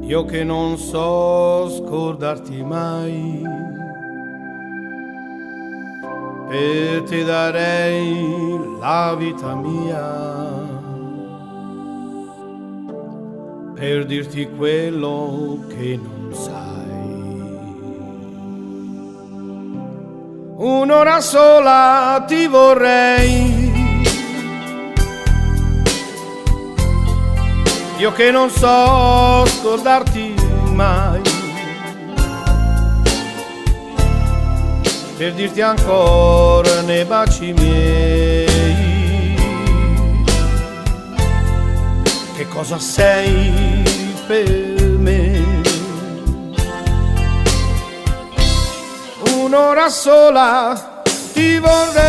io che non so scordarti mai, e ti darei la vita mia per dirti quello che non sai. Un'ora sola ti vorrei, io che non so scordarti mai, per dirti ancora nei baci miei che cosa sei per me. Un'ora sola ti vorrei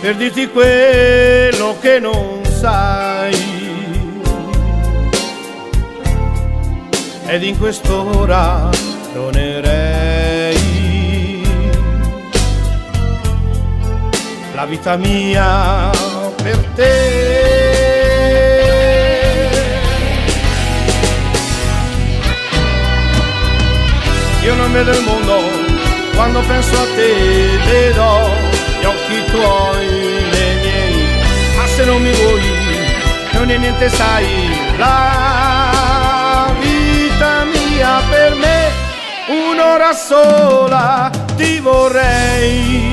per dirti quello che non sai, ed in quest'ora donerei la vita mia per te. Io non vedo il mondo quando penso a te, vedo gli occhi tuoi nei miei, ma se non mi vuoi non è niente, sai, la vita mia per me. Un'ora sola ti vorrei,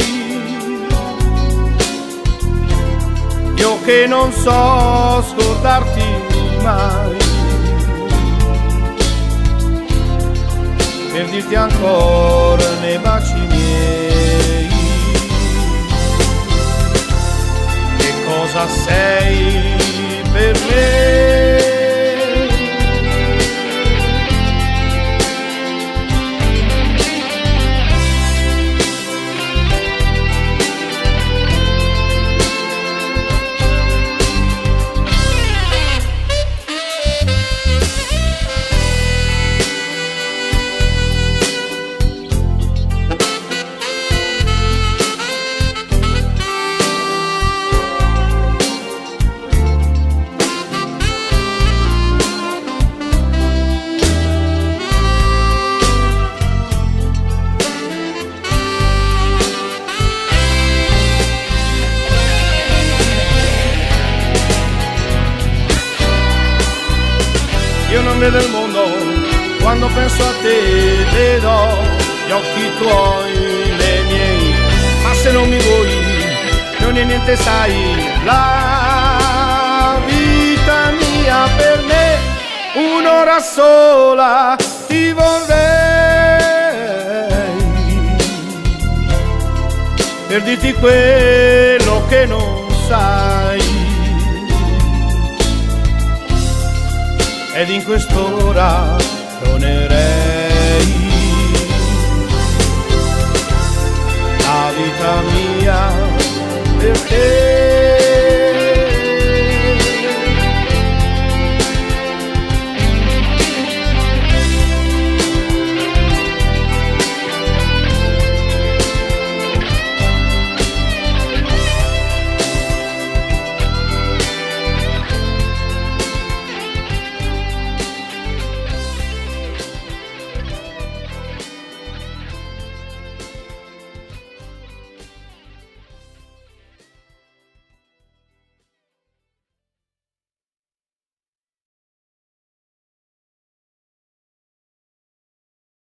io che non so scordarti mai, per dirti ancora nei baci miei che cosa sei per me. Io non vedo il mondo quando penso a te, vedo gli occhi tuoi nei miei, ma se non mi vuoi non è niente, sai, la vita mia per me. Un'ora sola ti vorrei per dirti quello che non sai, ed in quest'ora donerei la vita mia